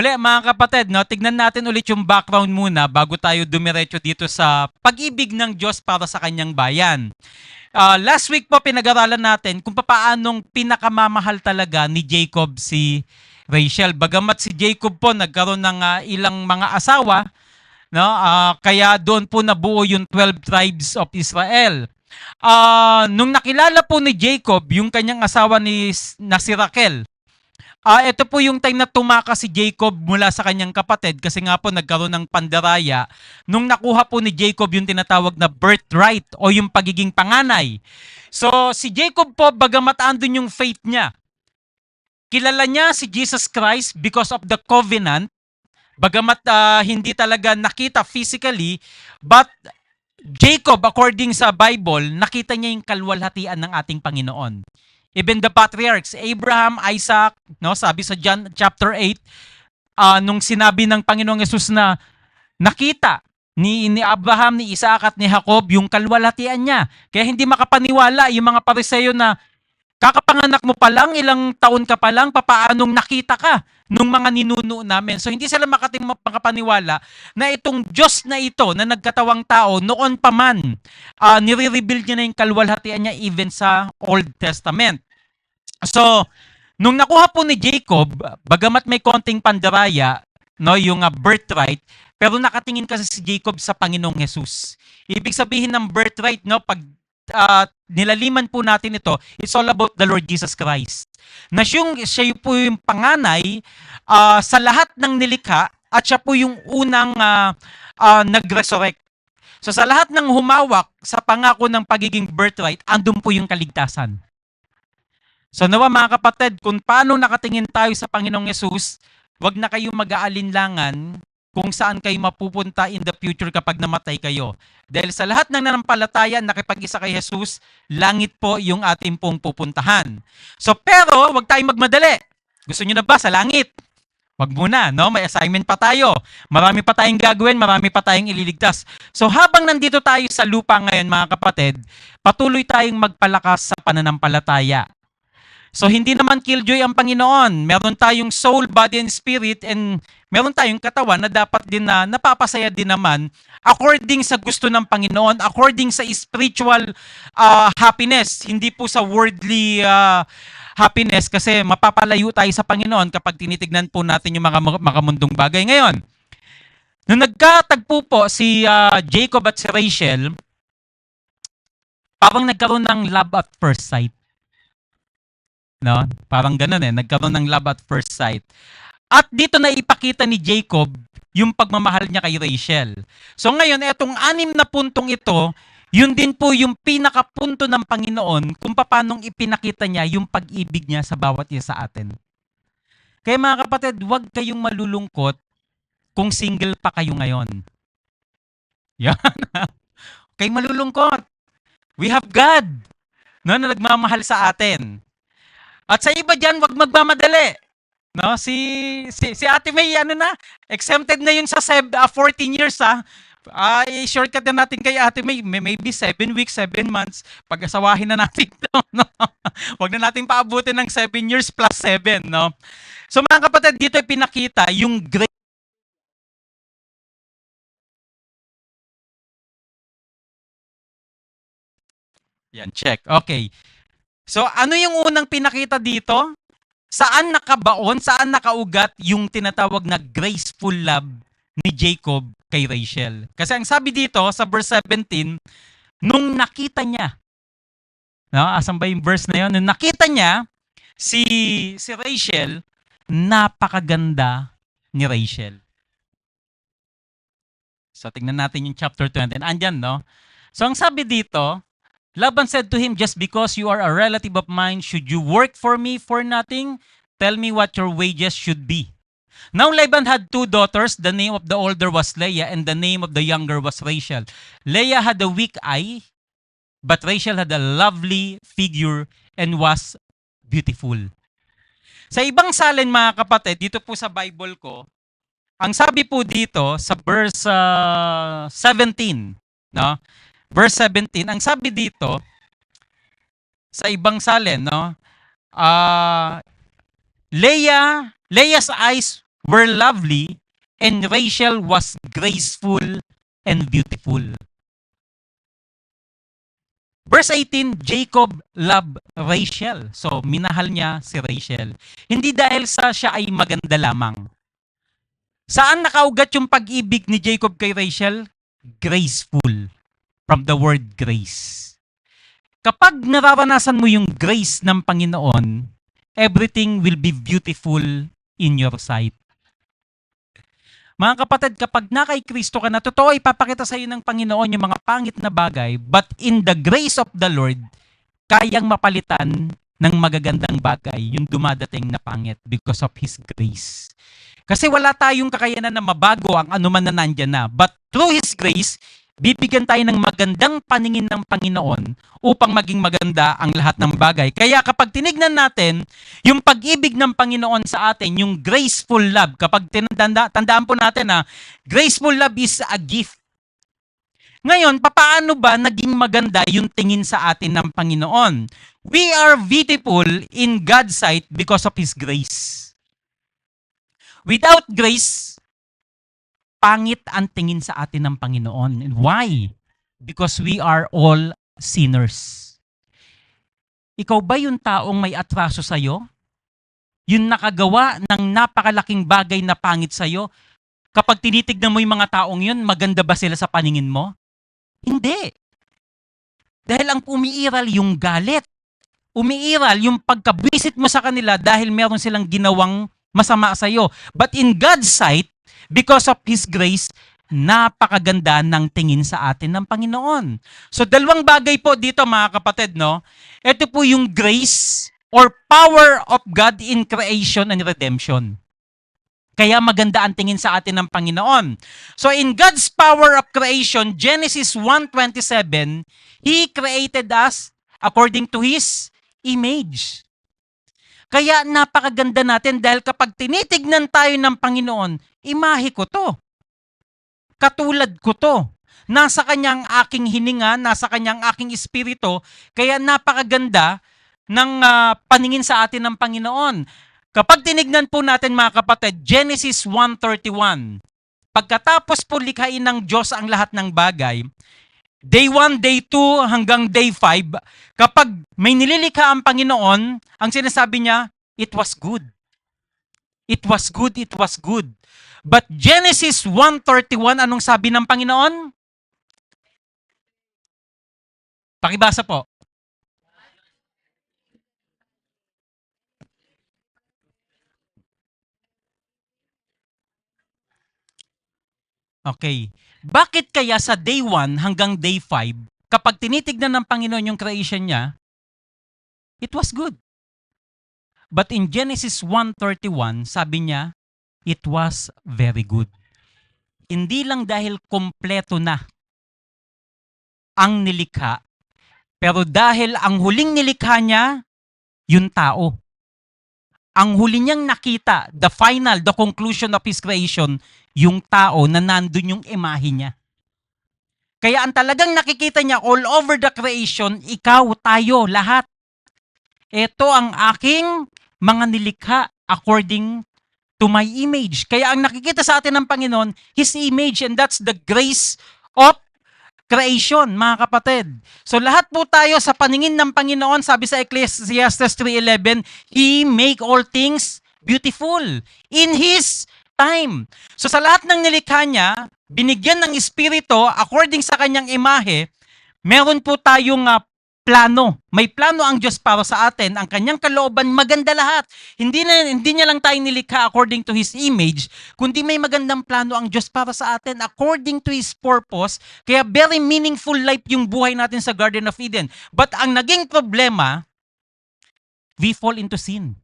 muli mga kapatid, no, tignan natin ulit yung background muna bago tayo dumiretso dito sa pag-ibig ng Diyos para sa kanyang bayan. Last week po pinag-aralan natin kung paanong pinakamamahal talaga ni Jacob si Rachel. Bagamat si Jacob po nagkaroon ng ilang mga asawa, no, kaya doon po nabuo yung 12 tribes of Israel. Nung nakilala po ni Jacob yung kanyang asawa na si Raquel, ito po yung time na tumakas si Jacob mula sa kanyang kapatid kasi nga po nagkaroon ng pandaraya nung nakuha po ni Jacob yung tinatawag na birthright o yung pagiging panganay. So si Jacob po, bagamat andun yung faith niya, kilala niya si Jesus Christ because of the covenant, bagamat hindi talaga nakita physically, but Jacob, according sa Bible, nakita niya yung kalwalhatian ng ating Panginoon. Even the patriarchs, Abraham, Isaac, no, sabi sa John chapter 8, nung sinabi ng Panginoong Yesus na nakita ni Abraham, ni Isaac at ni Jacob yung kalwalhatian niya. Kaya hindi makapaniwala yung mga Pariseo na kakapanganak mo pa lang, ilang taon ka pa lang, papaanong nakita ka nung mga ninuno namin. So hindi sila makapaniwala na itong Diyos na ito na nagkatawang tao noon pa man, nire-reveal niya na yung kalwalhatian niya even sa Old Testament. So, nung nakuha po ni Jacob, bagamat may konting pandaraya, no, yung birthright, pero nakatingin kasi si Jacob sa Panginoong Jesus. Ibig sabihin ng birthright, no, pag nilaliman po natin ito, it's all about the Lord Jesus Christ. Na siya po yung panganay sa lahat ng nilikha at siya po yung unang nag-resurrect. So sa lahat ng humawak sa pangako ng pagiging birthright, andun po yung kaligtasan. So nawa mga kapatid, kung paano nakatingin tayo sa Panginoong Yesus, wag na kayong mag-aalinlangan kung saan kayo mapupunta in the future kapag namatay kayo. Dahil sa lahat ng nanampalataya nakipag-isa kay Jesus, langit po yung ating pong pupuntahan. So pero wag tayong magmadali. Gusto niyo na ba sa langit? Wag muna, no? May assignment pa tayo. Marami pa tayong gagawin, marami pa tayong ililigtas. So habang nandito tayo sa lupa ngayon mga kapatid, patuloy tayong magpalakas sa pananampalataya. So hindi naman killjoy ang Panginoon. Meron tayong soul, body, and spirit, and meron tayong katawan na dapat din na napapasaya din naman according sa gusto ng Panginoon, according sa spiritual happiness, hindi po sa worldly happiness, kasi mapapalayo tayo sa Panginoon kapag tinitignan po natin yung mga makamundong bagay. Ngayon, nung nagkatagpo po si Jacob at si Rachel, parang nagkaroon ng love at first sight. No? Parang ganun nagkaroon ng love at first sight. At dito na ipakita ni Jacob yung pagmamahal niya kay Rachel. So ngayon, etong 6 na puntong ito, yun din po yung pinakapunto ng Panginoon kung paanong ipinakita niya yung pag-ibig niya sa bawat isa sa atin. Kaya mga kapatid, huwag kayong malulungkot kung single pa kayo ngayon. Yan. Kay malulungkot. We have God, no, na nagmamahal sa atin. At sa iba diyan, wag magmamadali. No, si Ate May exempted na yun sa 14 years i-shortcut na natin kay Ate May, maybe 7 weeks, 7 months, pag-asawahin na natin ito, no? Wag na natin paabutin ng 7 years plus 7, no? So mga kapatid, dito ay pinakita yung great. Yan, check. Okay. So ano yung unang pinakita dito? Saan nakabaon, saan nakaugat yung tinatawag na graceful love ni Jacob kay Rachel? Kasi ang sabi dito sa verse 17, nung nakita niya, no, asan ba yung verse na yun? Nung nakita niya si Rachel, napakaganda ni Rachel. So tingnan natin yung chapter 20. Andyan, no? So ang sabi dito, Laban said to him, "Just because you are a relative of mine, should you work for me for nothing? Tell me what your wages should be." Now Laban had 2 daughters. The name of the older was Leah, and the name of the younger was Rachel. Leah had a weak eye, but Rachel had a lovely figure and was beautiful. Sa ibang salin mga kapatid, dito po sa Bible ko, ang sabi po dito sa verse 17, no? Verse 17, ang sabi dito, sa ibang salin, no? Leah's eyes were lovely, and Rachel was graceful and beautiful. Verse 18, Jacob loved Rachel. So, minahal niya si Rachel. Hindi dahil sa siya ay maganda lamang. Saan nakaugat yung pag-ibig ni Jacob kay Rachel? Graceful. From the word grace. Kapag nararanasan mo yung grace ng Panginoon, everything will be beautiful in your sight. Mga kapatid, kapag na kay Kristo ka na, totoo ipapakita sa iyo ng Panginoon yung mga pangit na bagay, but in the grace of the Lord, kayang mapalitan ng magagandang bagay yung dumadating na pangit because of His grace. Kasi wala tayong kakayanan na mabago ang anuman na nandyan na. But through His grace, bibigyan tayo ng magandang paningin ng Panginoon upang maging maganda ang lahat ng bagay. Kaya kapag tinignan natin, yung pag-ibig ng Panginoon sa atin, yung graceful love, kapag tandaan po natin na graceful love is a gift. Ngayon, papaano ba naging maganda yung tingin sa atin ng Panginoon? We are beautiful in God's sight because of His grace. Without grace, pangit ang tingin sa atin ng Panginoon. And why? Because we are all sinners. Ikaw ba yung taong may atraso sa'yo? Yung nakagawa ng napakalaking bagay na pangit sa'yo? Kapag tinitignan mo yung mga taong yun, maganda ba sila sa paningin mo? Hindi. Dahil ang umiiral yung galit. Umiiral yung pagkabwisit mo sa kanila dahil meron silang ginawang masama sa'yo. But in God's sight, because of His grace, napakaganda ng tingin sa atin ng Panginoon. So, dalawang bagay po dito mga kapatid, no? Ito po yung grace or power of God in creation and redemption. Kaya maganda ang tingin sa atin ng Panginoon. So, in God's power of creation, Genesis 1:27, He created us according to His image. Kaya napakaganda natin dahil kapag tinitignan tayo ng Panginoon, imahe ko to. Katulad ko to. Nasa kanyang aking hininga, nasa kanyang aking espiritu, kaya napakaganda ng paningin sa atin ng Panginoon. Kapag tinignan po natin mga kapatid, Genesis 1:31, pagkatapos po likhain ng Diyos ang lahat ng bagay, Day 1, Day 2, hanggang Day 5, kapag may nililikha ang Panginoon, ang sinasabi niya, it was good. It was good, it was good. But Genesis 1:31, anong sabi ng Panginoon? Pakibasa po. Okay. Bakit kaya sa Day 1 hanggang Day 5, kapag tinitignan ng Panginoon yung creation niya, it was good. But in Genesis 1:31, sabi niya, it was very good. Hindi lang dahil kompleto na ang nilikha, pero dahil ang huling nilikha niya, yung tao. Ang huli niyang nakita, the final, the conclusion of His creation, yung tao na nandun yung imahe niya. Kaya ang talagang nakikita niya all over the creation, ikaw, tayo, lahat. Ito ang aking mga nilikha according to my image. Kaya ang nakikita sa atin ng Panginoon, His image, and that's the grace of creation, mga kapatid. So lahat po tayo sa paningin ng Panginoon, sabi sa Ecclesiastes 3:11, He make all things beautiful in His time. So sa lahat ng nilikha niya, binigyan ng Espiritu, according sa kanyang imahe, meron po tayong plano. May plano ang Diyos para sa atin. Ang kanyang kalooban, maganda lahat. Hindi niya lang tayo nilikha according to His image, kundi may magandang plano ang Diyos para sa atin according to His purpose. Kaya very meaningful life yung buhay natin sa Garden of Eden. But ang naging problema, we fall into sin.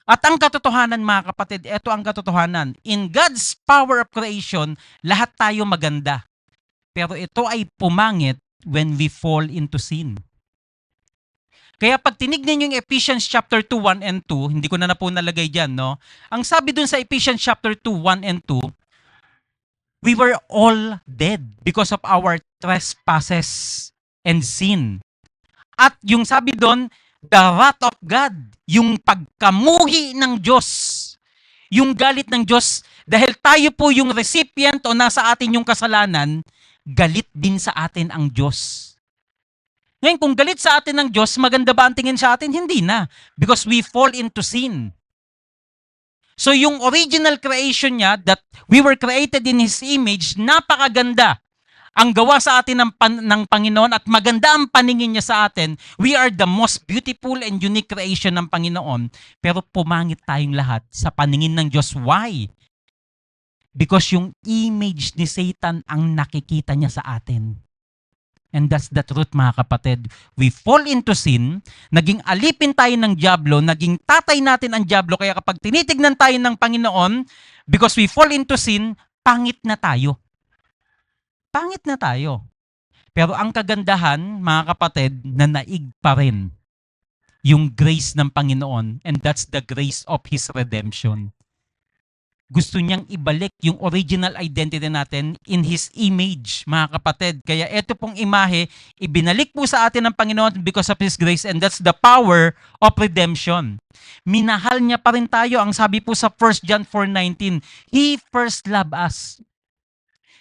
At ang katotohanan mga kapatid, ito ang katotohanan. In God's power of creation, lahat tayo maganda. Pero ito ay pumangit when we fall into sin. Kaya pag tinignan yung Ephesians chapter 2, 1 and 2, hindi ko na po nalagay dyan, no? Ang sabi dun sa Ephesians chapter 2, 1 and 2, we were all dead because of our trespasses and sin. At yung sabi dun, the wrath of God, yung pagkamuhi ng Diyos, Yung galit ng Diyos, dahil tayo po yung recipient o nasa atin yung kasalanan, galit din sa atin ang Diyos. Ngayon, kung galit sa atin ng Diyos, maganda ba ang tingin sa atin? Hindi na. Because we fall into sin. So yung original creation niya, that we were created in His image, napakaganda ang gawa sa atin ng Panginoon at maganda ang paningin niya sa atin. We are the most beautiful and unique creation ng Panginoon. Pero pumangit tayong lahat sa paningin ng Diyos. Why? Because yung image ni Satan ang nakikita niya sa atin. And that's the truth, mga kapatid. We fall into sin, naging alipin tayo ng dyablo, naging tatay natin ang dyablo, kaya kapag tinitignan tayo ng Panginoon, because we fall into sin, pangit na tayo. Pangit na tayo. Pero ang kagandahan, mga kapatid, na naig pa rin yung grace ng Panginoon, and that's the grace of His redemption. Gusto niyang ibalik yung original identity natin in His image, mga kapatid. Kaya ito pong imahe, ibinalik po sa atin ng Panginoon because of His grace, and that's the power of redemption. Minahal niya pa rin tayo. Ang sabi po sa 1 John 4:19, He first loved us.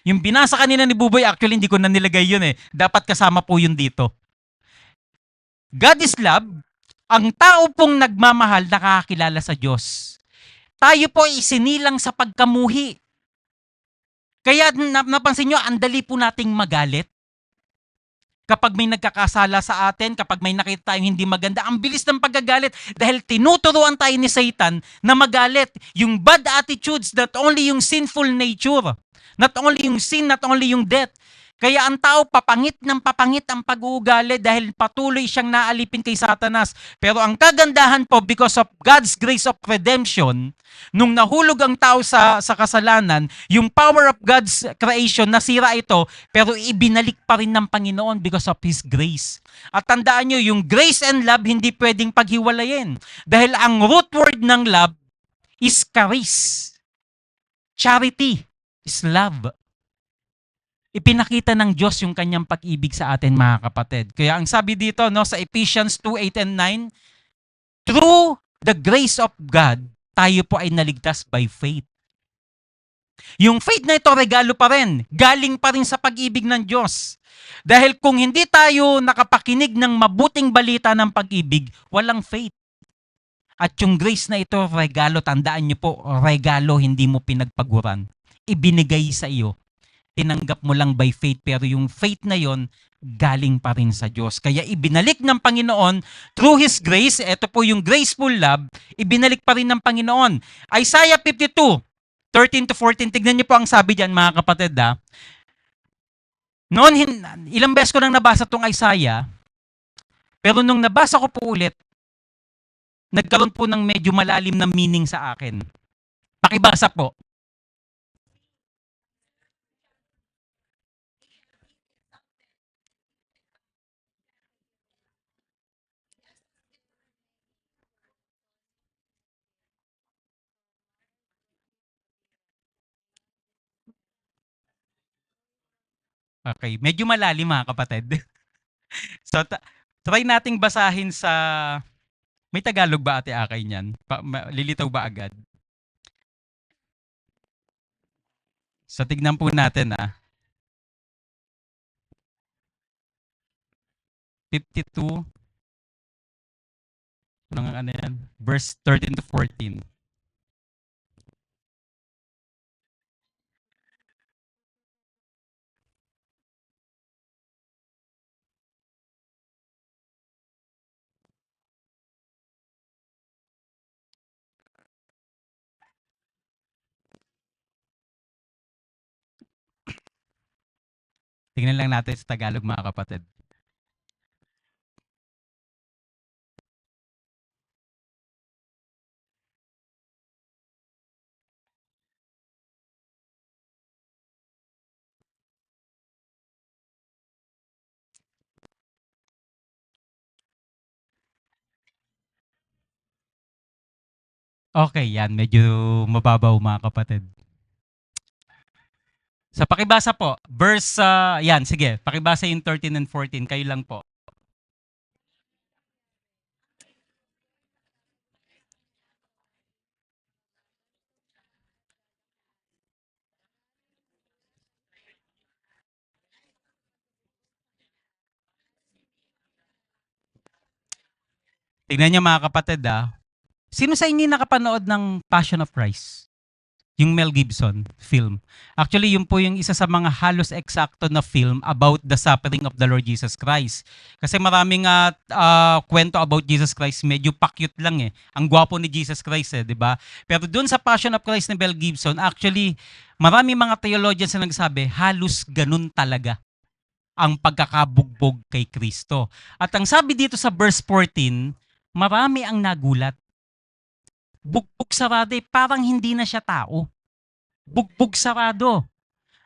Yung binasa kanina ni Buboy, actually hindi ko na nilagay yun eh. Dapat kasama po yun dito. God is love. Ang tao pong nagmamahal, nakakakilala sa Diyos. Tayo po isinilang sa pagkamuhi. Kaya napansin nyo, ang dali po nating magalit. Kapag may nagkakasala sa atin, kapag may nakita tayong hindi maganda, ang bilis ng pagkagalit dahil tinuturuan tayo ni Satan na magalit. Yung bad attitudes, not only yung sinful nature, not only yung sin, not only yung death. Kaya ang tao papangit ng papangit ang pag-uugali dahil patuloy siyang naalipin kay Satanas. Pero ang kagandahan po, because of God's grace of redemption, nung nahulog ang tao sa kasalanan, yung power of God's creation, nasira ito, pero ibinalik pa rin ng Panginoon because of His grace. At tandaan nyo, yung grace and love hindi pwedeng paghiwalayin. Dahil ang root word ng love is charis. Charity is love. Ipinakita ng Diyos yung kanyang pag-ibig sa atin, mga kapatid. Kaya ang sabi dito no, sa Ephesians 2:8 and 9, through the grace of God, tayo po ay naligtas by faith. Yung faith na ito, regalo pa rin. Galing pa rin sa pag-ibig ng Diyos. Dahil kung hindi tayo nakapakinig ng mabuting balita ng pag-ibig, walang faith. At yung grace na ito, regalo, tandaan niyo po, regalo, hindi mo pinagpaguran. Ibinigay sa iyo. Tinanggap mo lang by faith, pero yung faith na yon galing pa rin sa Diyos. Kaya ibinalik ng Panginoon through His grace, ito po yung graceful love, ibinalik pa rin ng Panginoon. Isaiah 52:13-14, tignan niyo po ang sabi diyan, mga kapatid. Noon, ilang beses ko nang nabasa tong Isaiah, pero nung nabasa ko po ulit, nagkaroon po ng medyo malalim na meaning sa akin. Pakibasa po. Okay, medyo malalim, mga kapatid. So, try nating basahin sa... May Tagalog ba, Ate Akay niyan? Lilitaw ba agad? So, tignan po natin 52, ano yan? Verse 13-14. Tingnan lang natin sa Tagalog, mga kapatid. Okay, yan. Medyo mababaw, mga kapatid. Sa pakibasa po, verse, yan, sige, pakibasa yung 13 and 14, kayo lang po. Tingnan niyo mga kapatid sino sa inyo nakapanood ng Passion of Christ? Yung Mel Gibson film. Actually, yun po yung isa sa mga halos eksakto na film about the suffering of the Lord Jesus Christ. Kasi maraming kwento about Jesus Christ, medyo pakyut lang eh. Ang gwapo ni Jesus Christ di ba? Pero dun sa Passion of Christ ni Mel Gibson, actually, maraming mga theologians na nagsabi, halos ganun talaga ang pagkakabugbog kay Kristo. At ang sabi dito sa verse 14, marami ang nagulat. Bugbog sarado parang hindi na siya tao. Bugbog sarado.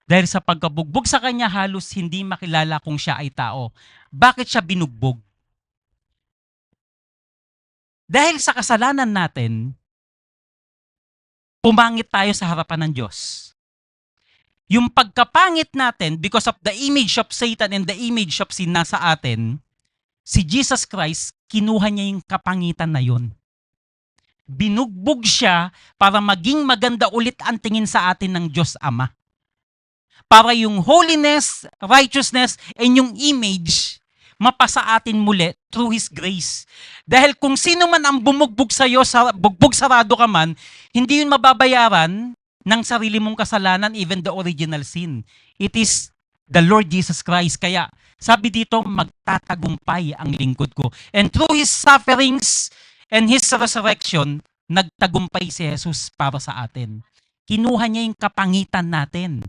Dahil sa pagkabugbog sa kanya, halos hindi makilala kung siya ay tao. Bakit siya binugbog? Dahil sa kasalanan natin, pumangit tayo sa harapan ng Diyos. Yung pagkapangit natin, because of the image of Satan and the image of sin nasa atin, si Jesus Christ, kinuha niya yung kapangitan na yun. Binugbog siya para maging maganda ulit ang tingin sa atin ng Diyos Ama. Para yung holiness, righteousness, and yung image mapasa atin muli through His grace. Dahil kung sino man ang bumugbog sa iyo, bugbog sarado ka man, hindi yun mababayaran ng sarili mong kasalanan, even the original sin. It is the Lord Jesus Christ. Kaya sabi dito, magtatagumpay ang lingkod ko. And through His sufferings, and His resurrection, nagtagumpay si Jesus para sa atin. Kinuha niya yung kapangitan natin,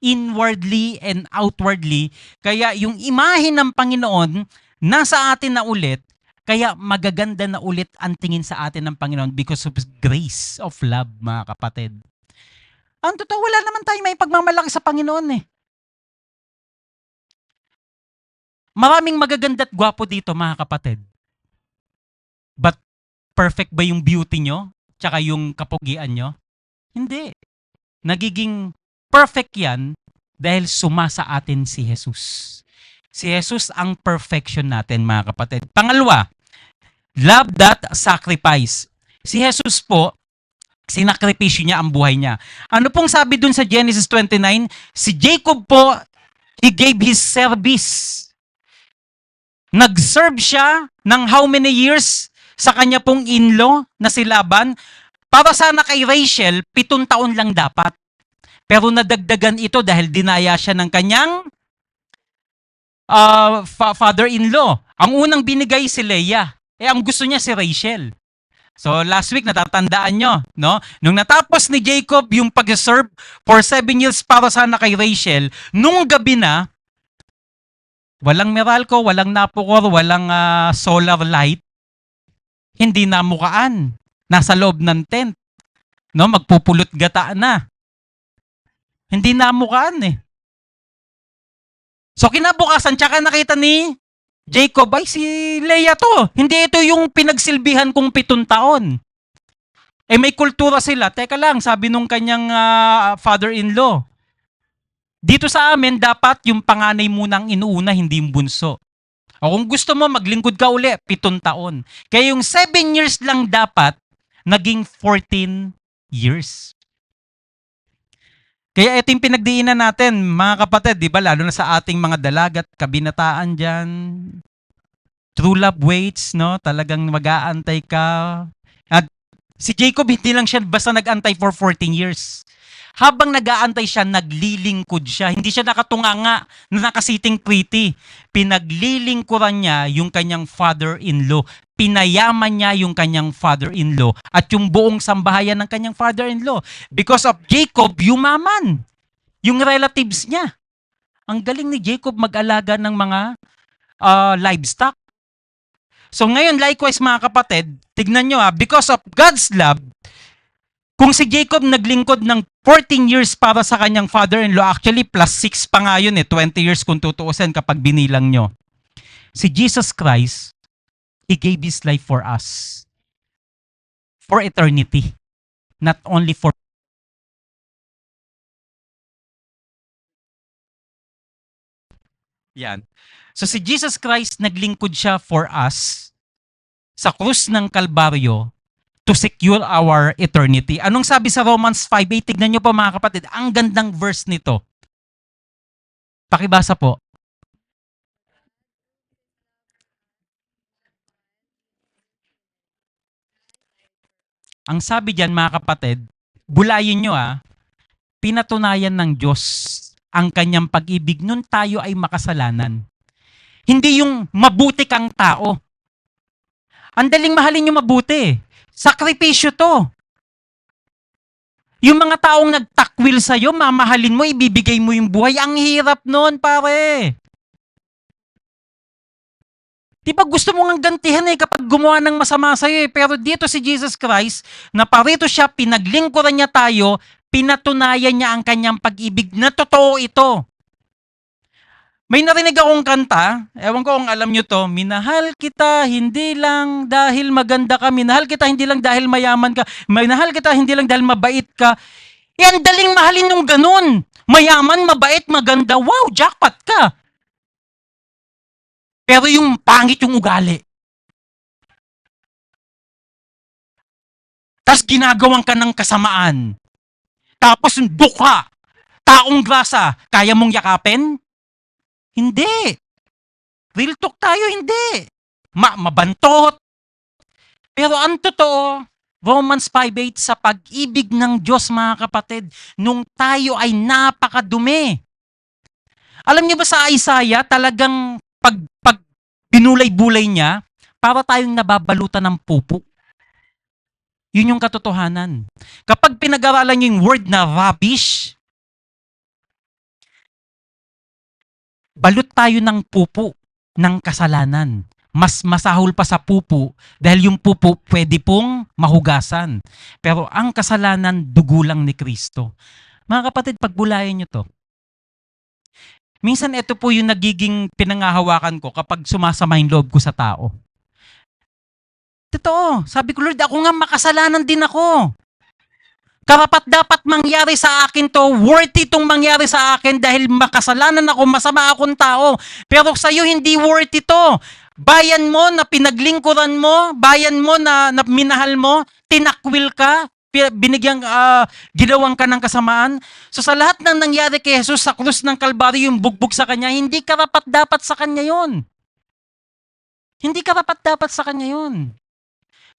inwardly and outwardly. Kaya yung imahe ng Panginoon, nasa atin na ulit, kaya magaganda na ulit ang tingin sa atin ng Panginoon because of His grace of love, mga kapatid. Ang totoo, wala naman tayo may pagmamalaki sa Panginoon eh. Maraming magaganda at gwapo dito, mga kapatid. But perfect ba yung beauty nyo? Tsaka yung kapugian nyo? Hindi. Nagiging perfect yan dahil sumasa atin si Jesus. Si Jesus ang perfection natin, mga kapatid. Pangalawa, love that sacrifice. Si Jesus po, sinakripisyo niya ang buhay niya. Ano pong sabi dun sa Genesis 29? Si Jacob po, he gave his service. Nag-serve siya ng how many years sa kanya pong in-law na si Laban? Para sana kay Rachel, 7 taon lang dapat. Pero nadagdagan ito dahil dinaya siya ng kanyang father-in-law. Ang unang binigay si Leah. Ang gusto niya si Rachel. So last week natatandaan nyo, no? Nung natapos ni Jacob yung pag-serve for 7 years para sana kay Rachel, nung gabi na, walang Meralco, walang Napocor, walang solar light, hindi namukaan. Nasa loob ng tent. No, magpupulot gata na. Hindi namukaan eh. So kinabukasan, tsaka nakita ni Jacob, ay si Leah to. Hindi ito yung pinagsilbihan kong 7 taon. May kultura sila. Teka lang, sabi nung kanyang father-in-law, dito sa amin, dapat yung panganay munang inuuna, hindi yung bunso. O kung gusto mo, maglingkod ka uli, 7 taon. Kaya yung 7 years lang dapat, naging 14 years. Kaya ito yung pinagdiinan natin, mga kapatid, di ba? Lalo na sa ating mga dalagat, kabinataan dyan. True love waits, no? Talagang mag-aantay ka. At si Jacob, hindi lang siya basta nag-antay for 14 years. Habang nag-aantay siya, naglilingkod siya. Hindi siya nakatunganga na nakasiting pretty. Pinaglilingkuran niya yung kanyang father-in-law. Pinayaman niya yung kanyang father-in-law at yung buong sambahayan ng kanyang father-in-law. Because of Jacob, yumaman. Yung relatives niya. Ang galing ni Jacob mag-alaga ng mga livestock. So ngayon, likewise mga kapatid, tignan nyo because of God's love, kung si Jacob naglingkod ng 14 years para sa kanyang father-in-law, actually plus 6 pa nga yun 20 years kung tutuusin kapag binilang nyo. Si Jesus Christ, He gave His life for us. For eternity. Not only for yan. So si Jesus Christ, naglingkod siya for us sa krus ng Kalbaryo to secure our eternity. Anong sabi sa Romans 5:8? Tignan nyo po mga kapatid, ang gandang verse nito. Pakibasa po. Ang sabi diyan mga kapatid, bulayin nyo pinatunayan ng Diyos ang kanyang pag-ibig nung tayo ay makasalanan. Hindi yung mabuti kang tao. Ang daling mahalin yung mabuti. Sakripisyo to. Yung mga taong nagtakwil sa'yo, mamahalin mo, ibibigay mo yung buhay. Ang hirap nun, pare. Di ba gusto mo nga gantihan kapag gumawa ng masama sa'yo Pero dito si Jesus Christ, na parito siya, pinaglingkuran niya tayo, pinatunayan niya ang kanyang pag-ibig na totoo ito. May narinig akong kanta, ewan ko kung alam nyo to, minahal kita hindi lang dahil maganda ka, minahal kita hindi lang dahil mayaman ka, minahal kita hindi lang dahil mabait ka. Yan, daling mahalin yung ganun. Mayaman, mabait, maganda, wow, jackpot ka. Pero yung pangit yung ugali. Tapos ginagawan ka ng kasamaan. Tapos yung dukha, taong grasa, kaya mong yakapin? Hindi. Real talk tayo, hindi. Mabantot. Pero ang totoo, Romans 5:8, sa pag-ibig ng Diyos mga kapatid, nung tayo ay napakadumi. Alam niyo ba sa Isaiah, talagang pag binulay-bulay niya, para tayong nababalutan ng pupo. Yun yung katotohanan. Kapag pinag-aralan niyo yung word na rubbish, balot tayo ng pupo ng kasalanan. Mas masahol pa sa pupo dahil yung pupo pwede pong mahugasan. Pero ang kasalanan, dugo lang ni Kristo. Mga kapatid, pagbulayan nyo to. Minsan ito po yung nagiging pinangahawakan ko kapag sumasama yung loob ko sa tao. Totoo, sabi ko, Lord, ako nga makasalanan din ako. Karapat dapat mangyari sa akin to, worthy itong mangyari sa akin dahil makasalanan ako, masama akong tao. Pero sa'yo hindi worthy to. Bayan mo na pinaglingkuran mo, bayan mo na minahal mo, tinakwil ka, ginawang ka ng kasamaan. So sa lahat ng nangyari kay Jesus sa krus ng Kalbaryo, yung bugbog sa kanya, hindi karapat dapat sa kanya yun. Hindi karapat dapat sa kanya yun.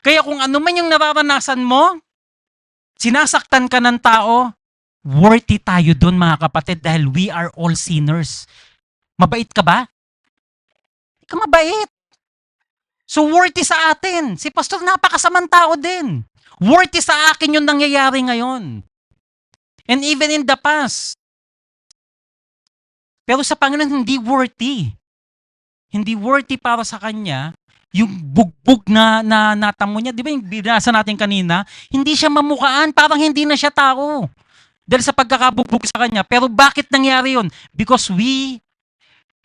Kaya kung ano man yung nararanasan mo, sinasaktan ka ng tao, worthy tayo doon mga kapatid dahil we are all sinners. Mabait ka ba? Hindi ka mabait. So worthy sa atin. Si pastor napakasamang tao din. Worthy sa akin yung nangyayari ngayon. And even in the past. Pero sa Panginoon, hindi worthy. Hindi worthy para sa Kanya yung bugbog na natamo niya. Di ba yung binasa natin kanina? Hindi siya mamukhaan, parang hindi na siya tao. Dahil sa pagkakabugbog sa Kanya. Pero bakit nangyari yun? Because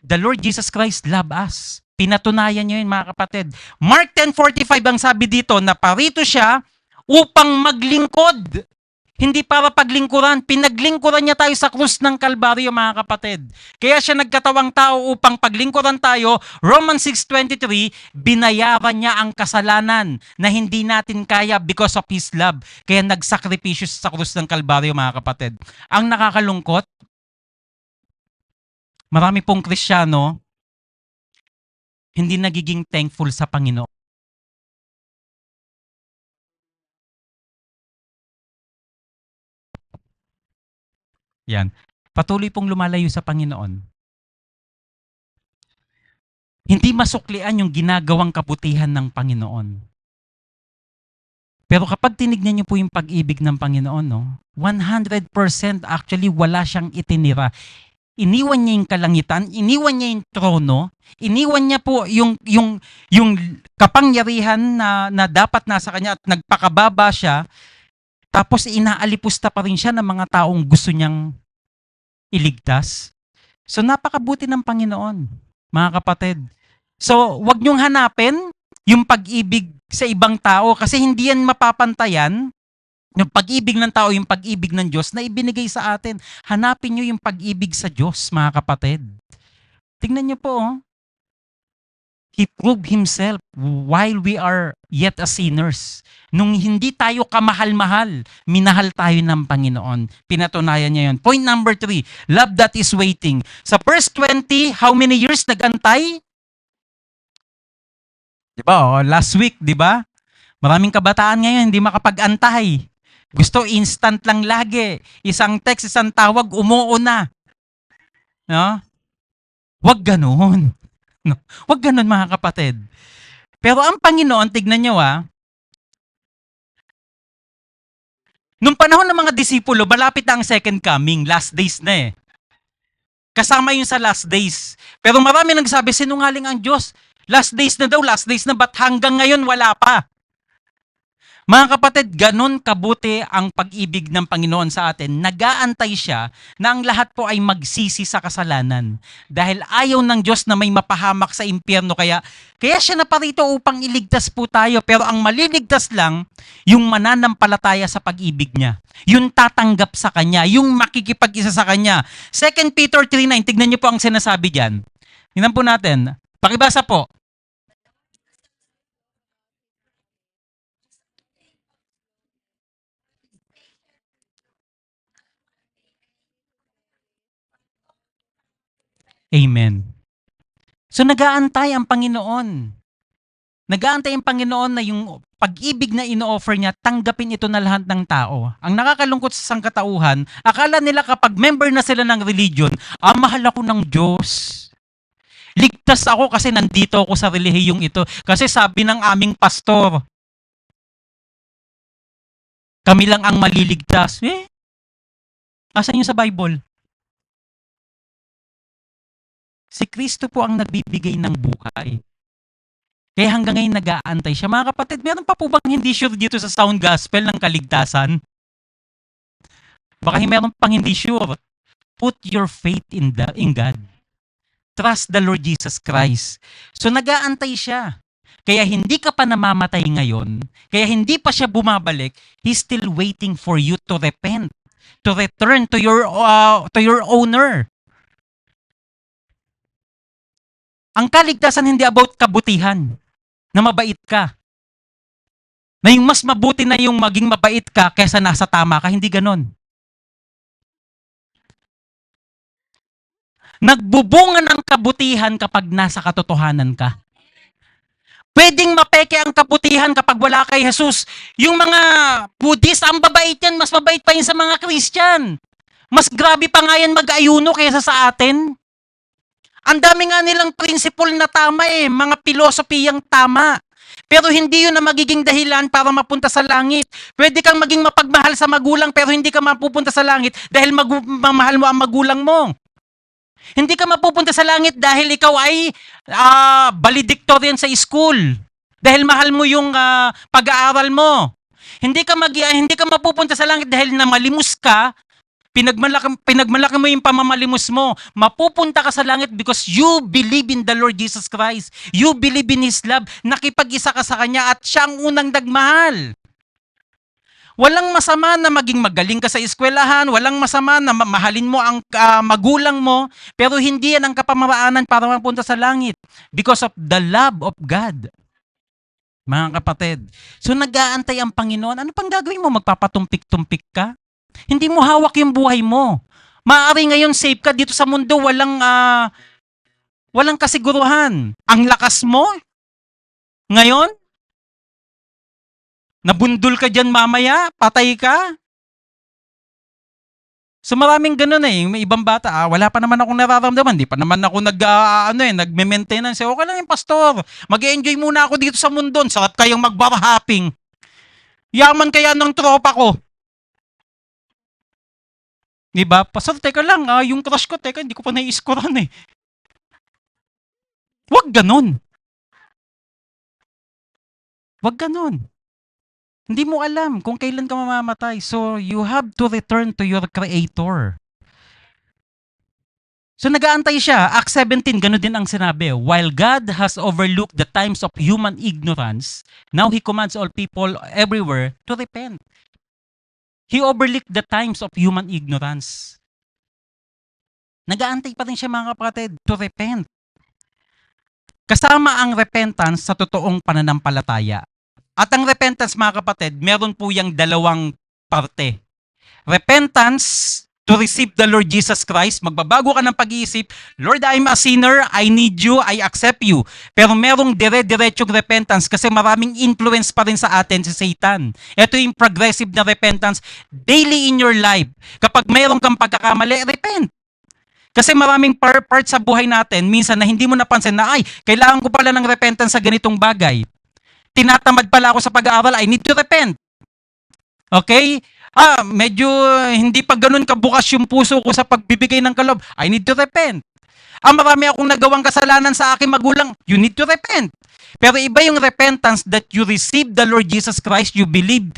the Lord Jesus Christ love us. Pinatunayan niya yun mga kapatid. Mark 10:45 ang sabi dito na parito siya upang maglingkod. Hindi para paglingkuran. Pinaglingkuran niya tayo sa krus ng Kalbaryo mga kapatid. Kaya siya nagkatawang tao upang paglingkuran tayo. Romans 6:23, binayaran niya ang kasalanan na hindi natin kaya because of His love. Kaya nagsakripisyo sa krus ng Kalbaryo mga kapatid. Ang nakakalungkot, marami pong Kristiyano hindi nagiging thankful sa Panginoon. Yan. Patuloy pong lumalayo sa Panginoon. Hindi masuklian yung ginagawang kabutihan ng Panginoon. Pero kapag tinignan niyo po yung pag-ibig ng Panginoon, 100% actually wala siyang itinira. Iniwan niya yung kalangitan, iniwan niya yung trono, iniwan niya po yung kapangyarihan na dapat nasa kanya at nagpakababa siya, tapos inaalipusta pa rin siya ng mga taong gusto niyang iligtas. So napakabuti ng Panginoon, mga kapatid. So wag niyong hanapin yung pag-ibig sa ibang tao kasi hindi yan mapapantayan. Yung pag-ibig ng tao, yung pag-ibig ng Diyos na ibinigay sa atin. Hanapin nyo yung pag-ibig sa Diyos, mga kapatid. Tingnan nyo po, He proved Himself while we are yet as sinners. Nung hindi tayo kamahal-mahal, minahal tayo ng Panginoon. Pinatunayan niya yun. Point number 3, love that is waiting. Sa verse 20, how many years nag-antay? Diba? Last week, diba? Maraming kabataan ngayon hindi makapag-antay. Gusto instant lang lagi. Isang text, isang tawag, umuo na. No? Huwag ganoon. No? Huwag ganoon mga kapatid. Pero ang Panginoon, tignan nyo nung panahon ng mga disipulo, malapit na ang second coming, last days na Kasama yun sa last days. Pero marami nagsabi, sinungaling ang Diyos. Last days na daw, last days na, ba't hanggang ngayon wala pa? Mga kapatid, ganun kabuti ang pag-ibig ng Panginoon sa atin. Nag-aantay siya na ang lahat po ay magsisi sa kasalanan. Dahil ayaw ng Diyos na may mapahamak sa impyerno. Kaya siya naparito upang iligtas po tayo. Pero ang maliligtas lang, yung mananampalataya sa pag-ibig niya. Yung tatanggap sa Kanya. Yung makikipag-isa sa Kanya. 2 Peter 3:9, tignan niyo po ang sinasabi diyan. Tingnan po natin. Pakibasa po. Amen. So nag-aantay ang Panginoon. Nag-aantay ang Panginoon na yung pag-ibig na ino-offer niya, tanggapin ito na lahat ng tao. Ang nakakalungkot sa sangkatauhan, akala nila kapag member na sila ng religion, mahal ako ng Diyos. Ligtas ako kasi nandito ako sa relihiyong ito. Kasi sabi ng aming pastor, kami lang ang maliligtas. Asan yun sa Bible? Si Kristo po ang nagbibigay ng buhay. Kaya hanggang ngayon nag-aantay siya. Mga kapatid, meron pa po bang hindi sure dito sa sound gospel ng kaligtasan? Baka meron pang hindi sure. Put your faith in God. Trust the Lord Jesus Christ. So nag-aantay siya. Kaya hindi ka pa namamatay ngayon, kaya hindi pa siya bumabalik, He's still waiting for you to repent, to return to your owner. Ang kaligtasan hindi about kabutihan, na mabait ka. Na yung mas mabuti na yung maging mabait ka kaysa nasa tama ka, hindi ganon. Nagbubunga ng kabutihan kapag nasa katotohanan ka. Pwedeng mapeke ang kabutihan kapag wala kay Jesus. Yung mga Buddhist, ang babait yan, mas mabait pa yun sa mga Christian. Mas grabe pa nga yan mag-ayuno kaysa sa atin. Ang dami nga nilang principle na tama mga pilosopiyang tama. Pero hindi yun na magiging dahilan para mapunta sa langit. Pwede kang maging mapagmahal sa magulang pero hindi ka mapupunta sa langit dahil mamahal mo ang magulang mo. Hindi ka mapupunta sa langit dahil ikaw ay valedictorian sa school. Dahil mahal mo yung pag-aaral mo. Hindi ka mapupunta sa langit dahil namalimos ka. Pinagmalaki mo yung pamamalimos mo. Mapupunta ka sa langit because you believe in the Lord Jesus Christ. You believe in His love. Nakipag-isa ka sa Kanya at siya ang unang nagmahal. Walang masama na maging magaling ka sa eskwelahan. Walang masama na mahalin mo ang magulang mo. Pero hindi yan ang kapamaraanan para mapunta sa langit. Because of the love of God. Mga kapatid. So nag-aantay ang Panginoon. Ano pang gagawin mo? Magpapatumpik-tumpik ka? Hindi mo hawak yung buhay mo. Maaari ngayon safe ka dito sa mundo, walang kasiguruhan. Ang lakas mo, ngayon, nabundol ka dyan mamaya, patay ka. So maraming ganun may ibang bata, wala pa naman akong nararamdaman, di pa naman ako nagme-maintenance. Okay lang yung pastor, mag-enjoy muna ako dito sa mundo, sarap kayong mag-bar-hopping. Yaman kaya ng tropa ko. Diba? Pastor, teka lang, yung crush ko, hindi ko pa nai-scorean Huwag ganun. Huwag ganun. Hindi mo alam kung kailan ka mamamatay. So, you have to return to your Creator. So, nag-aantay siya. Acts 17, ganun din ang sinabi. While God has overlooked the times of human ignorance, now He commands all people everywhere to repent. He overlooked the times of human ignorance. Nag-aantay pa rin siya mga kapatid to repent. Kasama ang repentance sa totoong pananampalataya. At ang repentance mga kapatid, meron po yung dalawang parte. Repentance to receive the Lord Jesus Christ, magbabago ka ng pag-iisip, Lord, I'm a sinner, I need you, I accept you. Pero merong dire-diretsong repentance kasi maraming influence pa rin sa atin si Satan. Ito yung progressive na repentance daily in your life. Kapag mayroong kang pagkakamali, repent. Kasi maraming part sa buhay natin, minsan na hindi mo napansin na, ay, kailangan ko pala ng repentance sa ganitong bagay. Tinatamad pala ako sa pag-aaral, I need to repent. Okay? Medyo hindi pa ganun kabukas yung puso ko sa pagbibigay ng kaloob. I need to repent. Marami akong nagawang kasalanan sa aking magulang. You need to repent. Pero iba yung repentance that you receive the Lord Jesus Christ, you believe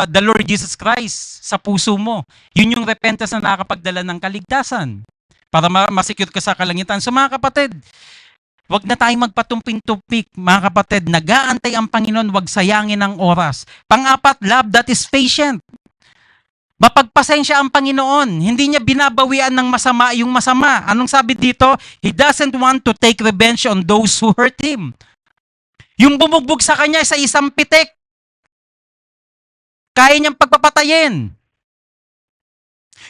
the Lord Jesus Christ sa puso mo. Yun yung repentance na nakakapagdala ng kaligtasan para masecure ka sa kalangitan. So mga kapatid, wag na tayong magpatumpik-tumpik, mga kapatid. Nag-aantay ang Panginoon, wag sayangin ang oras. Pang-apat, love that is patient. Mapagpasensya ang Panginoon. Hindi niya binabawian ng masama yung masama. Anong sabi dito? He doesn't want to take revenge on those who hurt him. Yung bumugbog sa kanya sa isang pitik, kaya niyang pagpapatayin.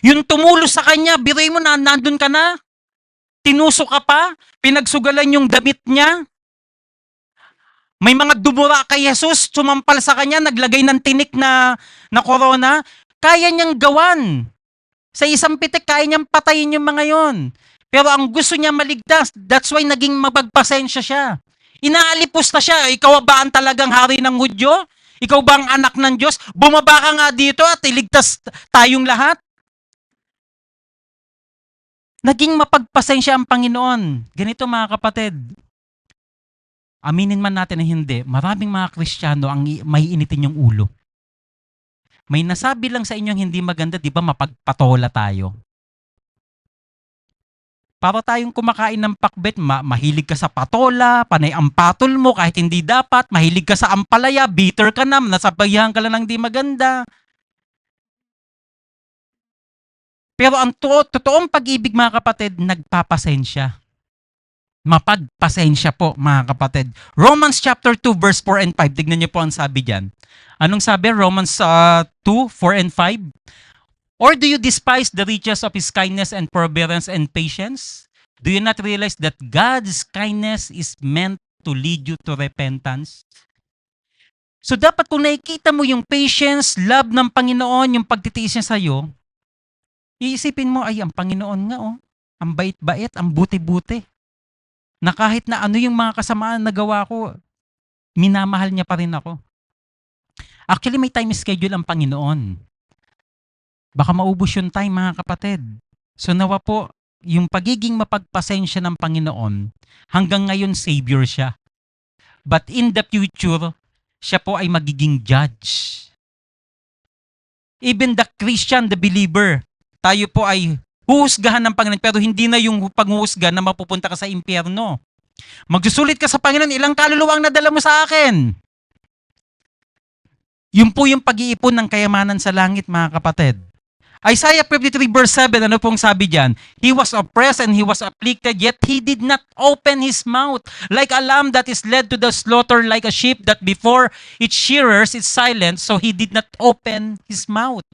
Yung tumulos sa kanya, biruin mo na, nandun ka na. Tinusok ka pa, pinagsugalan yung damit niya. May mga dumura kay Jesus, sumampal sa kanya, naglagay ng tinik na corona. Kaya niyang gawan. Sa isang pitik, kaya niyang patayin yung mga yon. Pero ang gusto niya maligtas, that's why naging mapagpasensya siya. Inaalipos na siya, ikaw ba ang talagang hari ng Hudyo? Ikaw ba ang anak ng Diyos? Bumaba ka nga dito at iligtas tayong lahat. Naging mapagpasensya ang Panginoon. Ganito mga kapatid, aminin man natin na hindi, maraming mga Kristiyano ang may initin yung ulo. May nasabi lang sa inyong hindi maganda, di ba mapagpatola tayo? Para tayong kumakain ng pakbet, mahilig ka sa patola, panay ang patol mo kahit hindi dapat, mahilig ka sa ampalaya, bitter ka na, nasabayan ka lang ng di maganda. Pero ang totoong pag-ibig mga kapatid, nagpapasensya. Mapagpasensya po mga kapatid. Romans chapter 2 verse 4 and 5. Tignan niyo po ang sabi diyan. Anong sabi? Romans 2, 4 and 5. Or do you despise the riches of His kindness and forbearance and patience? Do you not realize that God's kindness is meant to lead you to repentance? So dapat kung nakikita mo yung patience, love ng Panginoon, yung pagtitiis niya sa'yo, iisipin mo, ay, ang Panginoon nga, ang bait-bait, ang buti-buti. Na kahit na ano yung mga kasamaan na gawa ko, minamahal niya pa rin ako. Actually, may time schedule ang Panginoon. Baka maubos yung time, mga kapatid. So nawa po, yung pagiging mapagpasensya ng Panginoon, hanggang ngayon, Savior siya. But in the future, siya po ay magiging judge. Even the Christian, the believer, tayo po ay huhusgahan ng Panginoon, pero hindi na yung panghuhusga na mapupunta ka sa impyerno. Magsusulit ka sa Panginoon, ilang kaluluwa ang nadala mo sa akin? Yun po yung pag-iipon ng kayamanan sa langit, mga kapatid. Isaiah 53 verse 7, ano pong sabi diyan? He was oppressed and he was afflicted, yet he did not open his mouth. Like a lamb that is led to the slaughter, like a sheep that before its shearers is silent, so he did not open his mouth.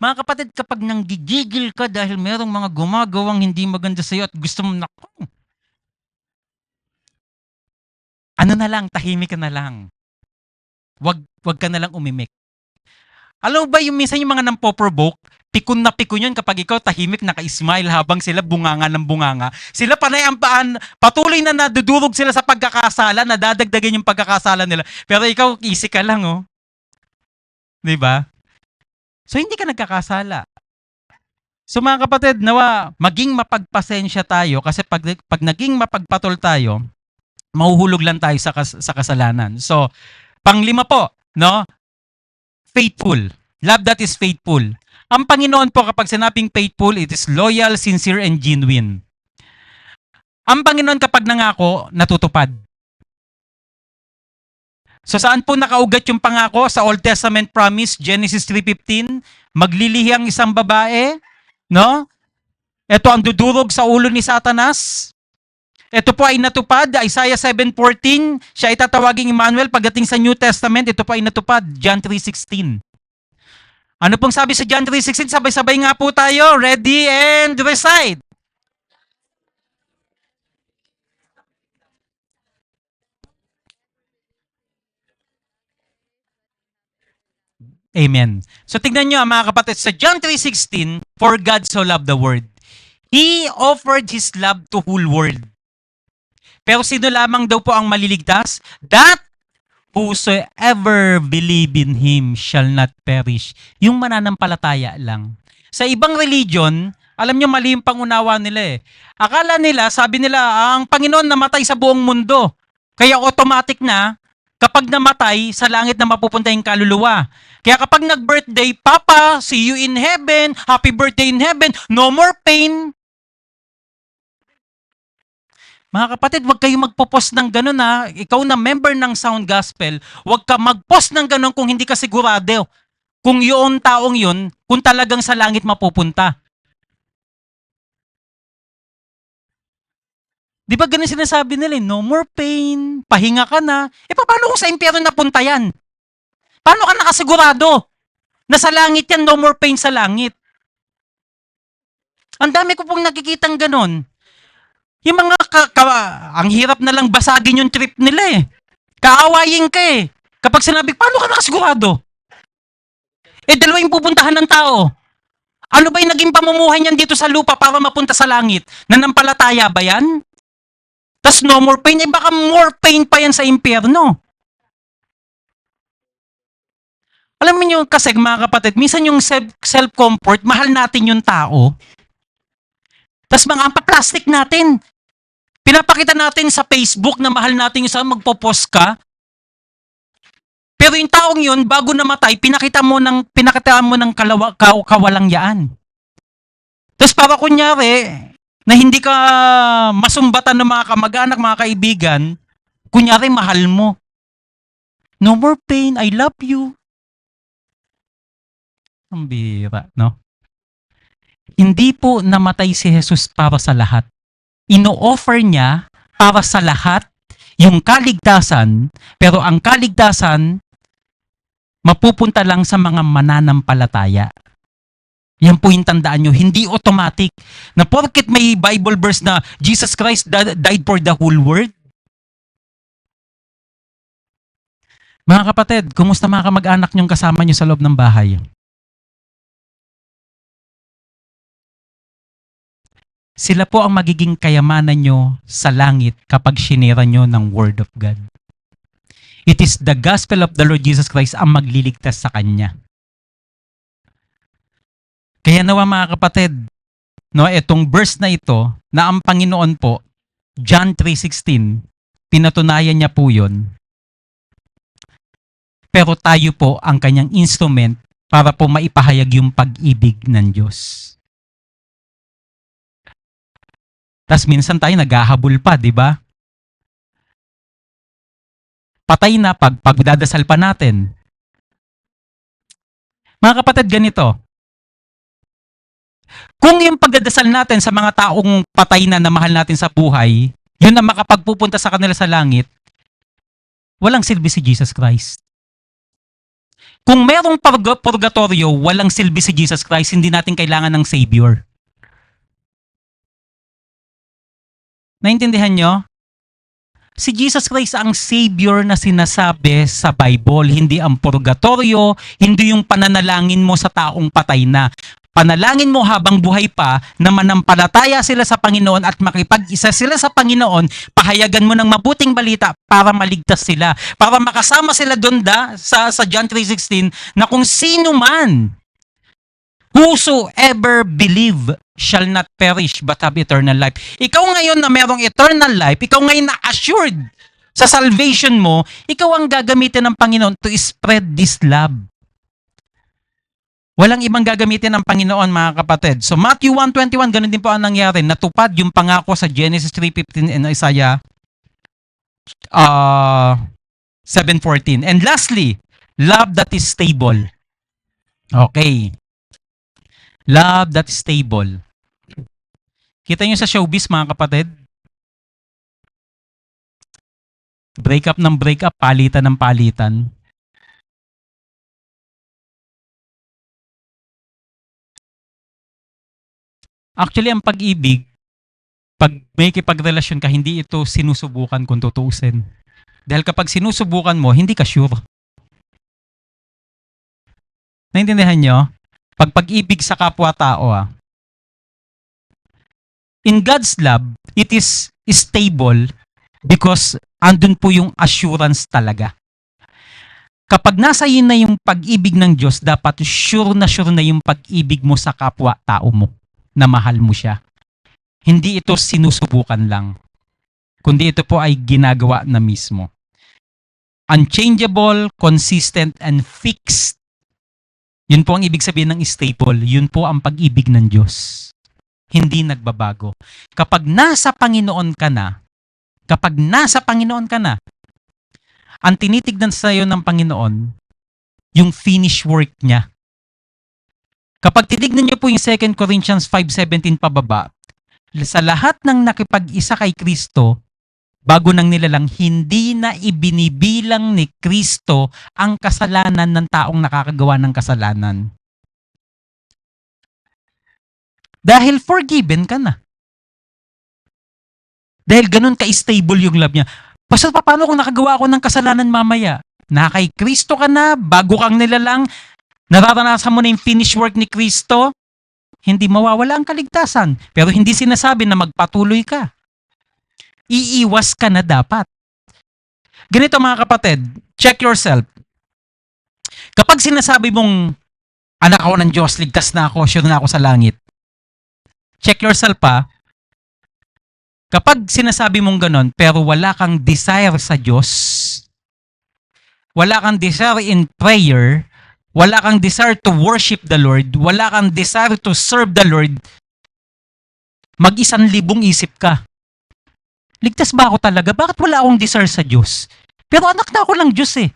Mga kapatid, kapag nanggigigil ka dahil merong mga gumagawang hindi maganda sa iyo at gusto mo, naku, ano na lang, tahimik ka na lang. Wag ka na lang umimik. Alam mo ba yung minsan yung mga nampoprovoke, pikon na pikon yun kapag ikaw tahimik naka-smile habang sila bunganga ng bunganga. Sila panay ang patuloy na nadudurog sila sa pagkakasala, nadadagdagan yung pagkakasala nila. Pero ikaw, easy ka lang, oh. Diba? So, hindi ka nagkakasala. So, mga kapatid, nawa, maging mapagpasensya tayo kasi pag naging mapagpatol tayo, mahuhulog lang tayo sa kasalanan. So, panglima po, no? Faithful. Love that is faithful. Ang Panginoon po kapag sinabing faithful, it is loyal, sincere, and genuine. Ang Panginoon kapag nangako, natutupad. So saan po nakaugat yung pangako? Sa Old Testament promise, Genesis 3:15, maglilihang isang babae, no? Ito ang dudurog sa ulo ni Satanas. Ito po ay natupad, Isaiah 7:14, siya ay tatawaging Emmanuel. Pagdating sa New Testament, ito po ay natupad, John 3:16. Ano pong sabi sa John 3:16? Sabay-sabay nga po tayo. Ready and recite. Amen. So tignan nyo mga kapatid, sa John 3:16, for God so loved the world. He offered His love to whole world. Pero sino lamang daw po ang maliligtas? That whosoever believe in Him shall not perish. Yung mananampalataya lang. Sa ibang religion, alam nyo mali yung pangunawa nila eh. Akala nila, sabi nila, ang Panginoon namatay sa buong mundo. Kaya automatic na, kapag namatay, sa langit na mapupunta yung kaluluwa. Kaya kapag nag-birthday, Papa, see you in heaven, happy birthday in heaven, no more pain. Mga kapatid, huwag kayong magpo-post ng ganun ha. Ikaw na member ng Sound Gospel, huwag ka mag-post ng ganun kung hindi ka sigurado. Kung yung taong yun, kung talagang sa langit mapupunta. Di ba ganun sinasabi nila, no more pain, pahinga ka na. Paano kung sa impyerno napunta yan? Paano ka nakasigurado na sa langit yan, no more pain sa langit? Ang dami ko pong nakikitang ganun. Yung mga ang hirap na lang basagin yung trip nila eh. Kaawayin ka eh. Kapag sinabi, paano ka nakasigurado? Dalawa yung pupuntahan ng tao. Ano ba yung naging pamumuhay niyan dito sa lupa para mapunta sa langit? Nanampalataya ba yan? Tas no more pain, baka more pain pa yan sa impyerno. Alam niyo kasi mga kapatid, minsan yung self-comfort, mahal natin yung tao. Tas mga plastic natin. Pinapakita natin sa Facebook na mahal natin yung sa magpo-post ka. Pero yung taong yun, bago namatay, pinakita mo ng kawalangyaan. Tapos para kunyari, na hindi ka masumbatan ng mga kamag-anak, mga kaibigan, kunyari mahal mo. No more pain, I love you. Ang bira, no? Hindi po namatay si Jesus para sa lahat. Ino-offer niya para sa lahat yung kaligtasan, pero ang kaligtasan mapupunta lang sa mga mananampalataya. Yan po yung tandaan nyo, hindi automatic na porket may Bible verse na Jesus Christ died for the whole world. Mga kapatid, kumusta mga kamag-anak nyong kasama nyo sa loob ng bahay? Sila po ang magiging kayamanan nyo sa langit kapag sinira nyo ng Word of God. It is the gospel of the Lord Jesus Christ ang magliligtas sa Kanya. Kaya nawa mga kapatid, no, itong verse na ito, na ang Panginoon po, John 3:16, pinatunayan niya po yun. Pero tayo po ang Kanyang instrument para po maipahayag yung pag-ibig ng Diyos. Tas minsan tayo naghahabol pa, di ba? Patay na pagdadasal pa natin. Mga kapatid, ganito. Kung yung pagdadasal natin sa mga taong patay na mahal natin sa buhay, yun na makapagpupunta sa kanila sa langit, walang silbi si Jesus Christ. Kung merong purgatorio, walang silbi si Jesus Christ, hindi natin kailangan ng Savior. Naintindihan nyo? Si Jesus Christ ang Savior na sinasabi sa Bible, hindi ang purgatorio, hindi yung pananalangin mo sa taong patay na. Panalangin mo habang buhay pa na manampalataya sila sa Panginoon at makipag-isa sila sa Panginoon, pahayagan mo ng mabuting balita para maligtas sila. Para makasama sila doon sa John 3:16 na kung sino man, whosoever believe shall not perish but have eternal life. Ikaw ngayon na merong eternal life, ikaw ngayon na assured sa salvation mo, ikaw ang gagamitin ng Panginoon to spread this love. Walang ibang gagamitin ng Panginoon mga kapatid. So Matthew 1:21, ganun din po ang nangyari. Natupad yung pangako sa Genesis 3:15 and Isaiah 7:14. And lastly, love that is stable. Okay. Love that is stable. Kita nyo sa showbiz mga kapatid? Breakup ng breakup, palitan ng palitan. Actually, ang pag-ibig, pag may kipagrelasyon ka, hindi ito sinusubukan kung tutuusin. Dahil kapag sinusubukan mo, hindi ka sure. Naintindihan nyo? Pag pag-ibig sa kapwa-tao, in God's love, it is stable because andun po yung assurance talaga. Kapag nasa iyo na yung pag-ibig ng Diyos, dapat sure na yung pag-ibig mo sa kapwa-tao mo, na mahal mo siya. Hindi ito sinusubukan lang, kundi ito po ay ginagawa na mismo. Unchangeable, consistent, and fixed. Yun po ang ibig sabihin ng stable. Yun po ang pag-ibig ng Diyos. Hindi nagbabago. Kapag nasa Panginoon ka na, ang tinitignan sa iyo ng Panginoon, yung finish work niya. Kapag titignan niyo po yung 2 Corinthians 5:17 pababa, sa lahat ng nakipag-isa kay Kristo, bago nang nilalang, hindi na ibinibilang ni Kristo ang kasalanan ng taong nakakagawa ng kasalanan. Dahil forgiven ka na. Dahil ganun ka-stable yung love niya. Pastor, paano kung nakagawa ako ng kasalanan mamaya? Na kay Kristo ka na, bago kang nilalang, nararanasan mo na yung finish work ni Kristo, hindi mawawala ang kaligtasan. Pero hindi sinasabi na magpatuloy ka. Iiwas ka na dapat. Ganito mga kapatid, check yourself. Kapag sinasabi mong, anak ako ng Diyos, ligtas na ako, sure na ako sa langit. Check yourself pa. Kapag sinasabi mong ganon, pero wala kang desire sa Diyos, wala kang desire in prayer, wala kang desire to worship the Lord, wala kang desire to serve the Lord, mag-1,000 isip ka. Ligtas ba ako talaga? Bakit wala akong desire sa Diyos? Pero anak na ako ng Diyos eh.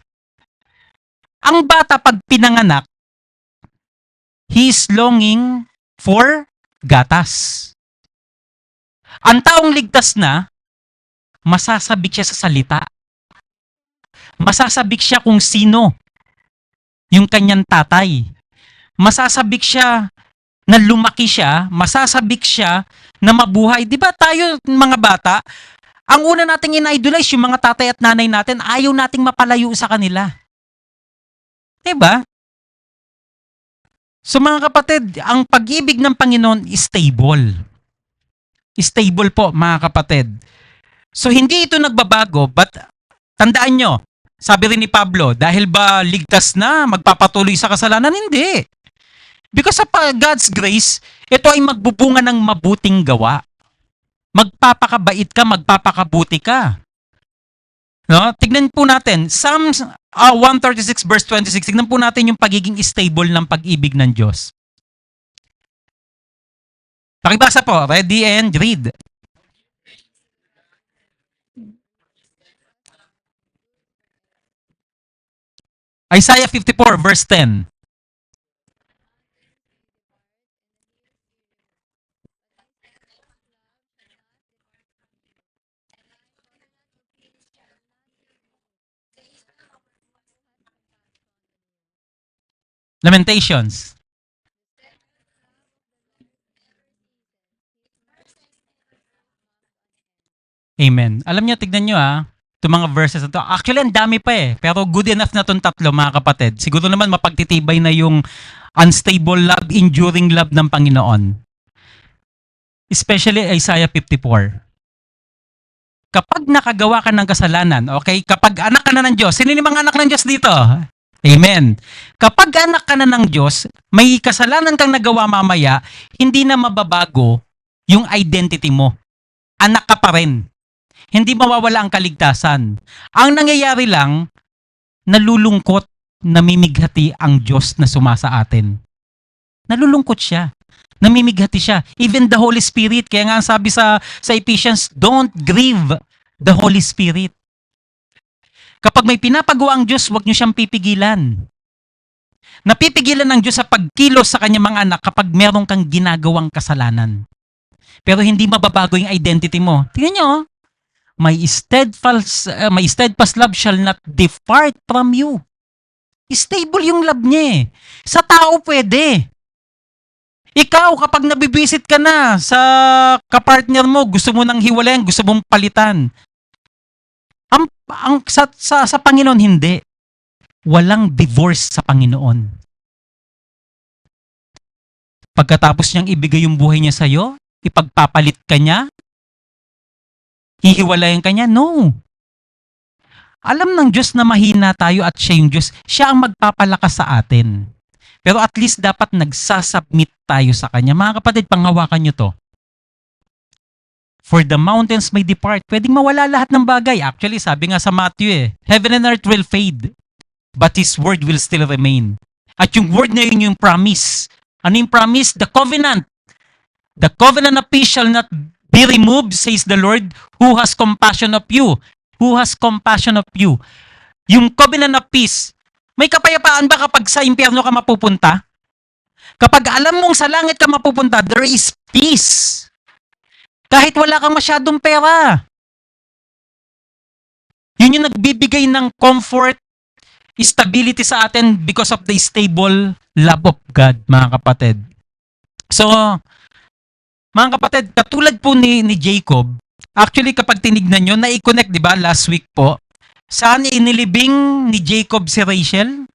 Ang bata pag pinanganak, he is longing for gatas. Ang taong ligtas na, masasabik siya sa salita. Masasabik siya kung sino yung kanyang tatay. Masasabik siya na lumaki siya, masasabik siya na mabuhay. Di ba tayo mga bata, ang una nating in-idolize yung mga tatay at nanay natin, ayaw nating mapalayo sa kanila. Di ba? So mga kapatid, ang pag-ibig ng Panginoon is stable. Stable po mga kapatid. So hindi ito nagbabago, but tandaan nyo, sabi rin ni Pablo, dahil ba ligtas na, magpapatuloy sa kasalanan? Hindi. Because of God's grace, ito ay magbubunga ng mabuting gawa. Magpapakabait ka, magpapakabuti ka. No? Tignan po natin, Psalms 136 verse 26, tignan po natin yung pagiging stable ng pag-ibig ng Diyos. Pakibasa po, ready and read. Isaiah 54 verse 10. Lamentations. Amen. Alam niyo, tignan niyo itong mga verses na to. Actually, ang dami pa eh. Pero good enough na itong tatlo, mga kapatid. Siguro naman mapagtitibay na yung unstable love, enduring love ng Panginoon. Especially Isaiah 54. Kapag nakagawa ka ng kasalanan, okay? Kapag anak ka na ng Diyos, sino yung mga anak ng Diyos dito? Amen. Kapag anak ka na ng Diyos, may kasalanan kang nagawa mamaya, hindi na mababago yung identity mo. Anak ka pa rin. Hindi mawawala ang kaligtasan. Ang nangyayari lang, nalulungkot, namimighati ang Diyos na sumasa atin. Nalulungkot siya. Namimighati siya. Even the Holy Spirit. Kaya nga sabi sa Ephesians, don't grieve the Holy Spirit. Kapag may pinapagawa ang Diyos, huwag niyo siyang pipigilan. Napipigilan ng Diyos sa pagkilos sa kanyang mga anak kapag meron kang ginagawang kasalanan. Pero hindi mababago yung identity mo. Tingnan nyo, my steadfast love shall not depart from you. Stable yung love niya eh. Sa tao pwede. Ikaw, kapag nabibisit ka na sa kapartner mo, gusto mo nang hiwalayan, gusto mong palitan. Sa Panginoon, hindi. Walang divorce sa Panginoon. Pagkatapos niyang ibigay yung buhay niya sa'yo, ipagpapalit ka niya, hihiwalayan ka niya, no. Alam ng Diyos na mahina tayo at siya yung Diyos. Siya ang magpapalakas sa atin. Pero at least dapat nagsasubmit tayo sa Kanya. Mga kapatid, panghawakan nyo to. For the mountains may depart. Pwedeng mawala lahat ng bagay. Actually, sabi nga sa Matthew heaven and earth will fade, but His word will still remain. At yung word na yun yung promise. Ano yung promise? The covenant. The covenant of peace shall not be removed, says the Lord, who has compassion of you. Who has compassion of you. Yung covenant of peace, may kapayapaan ba kapag sa impyerno ka mapupunta? Kapag alam mong sa langit ka mapupunta, there is peace. Kahit wala kang masyadong pera. Yun yung nagbibigay ng comfort, stability sa atin because of the stable love of God, mga kapatid. So, mga kapatid, katulad po ni Jacob, actually kapag tinignan nyo, na-connect, di ba, last week po, saan inilibing ni Jacob si Rachel?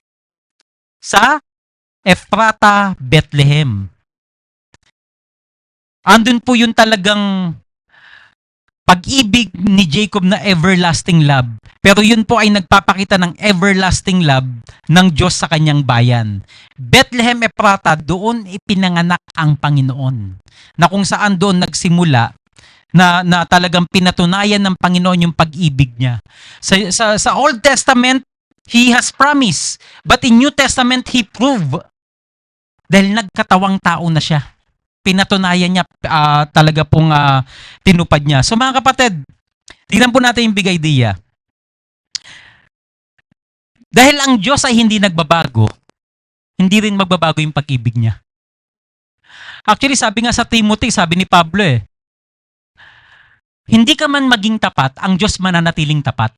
Sa Ephrata, Bethlehem. Andun po yung talagang pag-ibig ni Jacob na everlasting love. Pero yun po ay nagpapakita ng everlasting love ng Diyos sa kanyang bayan. Bethlehem, Ephrata, doon ipinanganak ang Panginoon. Na kung saan doon nagsimula na talagang pinatunayan ng Panginoon yung pag-ibig niya. Sa Old Testament, He has promised. But in New Testament, He proved. Dahil nagkatawang tao na siya. Pinatunayan niya, talaga pong tinupad niya. So mga kapatid, tignan po natin yung big idea. Dahil ang Diyos ay hindi nagbabago, hindi rin magbabago yung pag-ibig niya. Actually, sabi nga sa Timothy, sabi ni Pablo hindi ka man maging tapat, ang Diyos mananatiling tapat.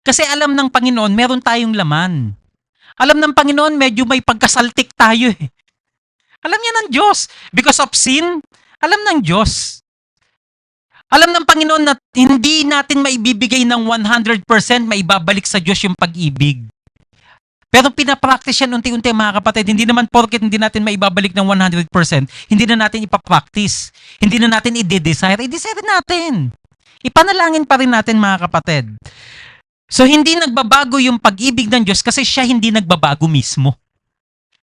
Kasi alam ng Panginoon, meron tayong laman. Alam ng Panginoon, medyo may pagkasaltik tayo Alam niya ng Diyos. Because of sin, alam ng Diyos. Alam ng Panginoon na hindi natin maibibigay ng 100%, maibabalik sa Diyos yung pag-ibig. Pero pinapractice yan unti-unti, mga kapatid. Hindi naman porket hindi natin maibabalik ng 100%, hindi na natin ipapractice. Hindi na natin i-desire. I-desire natin. Ipanalangin pa rin natin, mga kapatid. So, hindi nagbabago yung pag-ibig ng Diyos kasi siya hindi nagbabago mismo.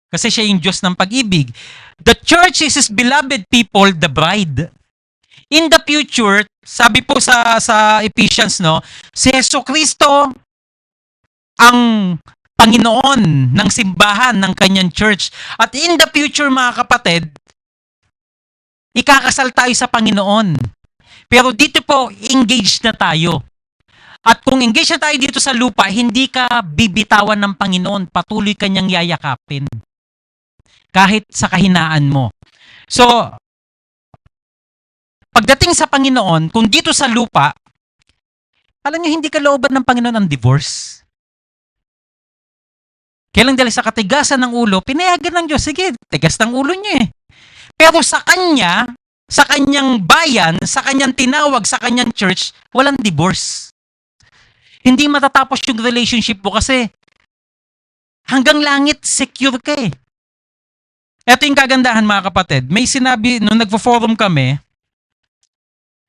Kasi siya yung Diyos ng pag-ibig. The church is His beloved people, the bride. In the future, sabi po sa Ephesians, si Jesucristo ang Panginoon ng simbahan ng kanyang church. At in the future, mga kapatid, ikakasal tayo sa Panginoon. Pero dito po, engaged na tayo. At kung engaged na tayo dito sa lupa, hindi ka bibitawan ng Panginoon. Patuloy kanyang yayakapin. Kahit sa kahinaan mo. So, pagdating sa Panginoon, kung dito sa lupa, alam niyo, hindi kalooban ng Panginoon ang divorce. Kailang dahil sa katigasan ng ulo, pinayagan ng Diyos, sige, tigas ng ulo niya Pero sa Kanya, sa Kanyang bayan, sa Kanyang tinawag, sa Kanyang church, walang divorce. Hindi matatapos yung relationship mo kasi hanggang langit, secure ka Ito yung kagandahan, mga kapatid. May sinabi, nung nagpo-forum kami,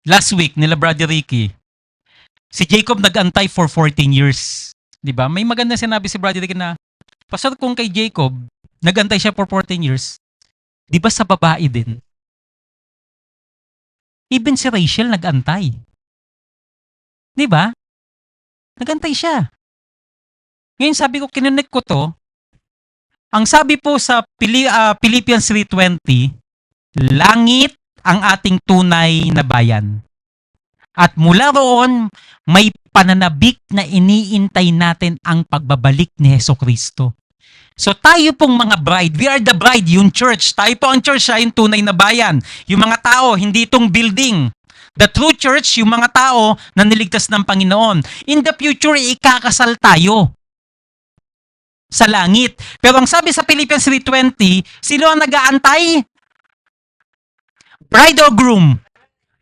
last week, nila Brother Ricky, si Jacob nag-antay for 14 years. Diba? May maganda sinabi si Brother Ricky na, Pastor, kung kay Jacob, nag-antay siya for 14 years, di ba sa babae din? Even si Rachel nag-antay. Di ba? Nag-antay siya. Ngayon sabi ko, kinonect ko to, ang sabi po sa Philippians 3:20, langit ang ating tunay na bayan. At mula roon, may pananabik na iniintay natin ang pagbabalik ni Jesucristo. So tayo pong mga bride, we are the bride, yung church. Tayo po ang church, yung tunay na bayan. Yung mga tao, hindi itong building. The true church, yung mga tao na niligtas ng Panginoon. In the future, ikakasal tayo. sa langit. Pero ang sabi sa Philippians 3:20, sino ang nag-aantay? Bride or groom?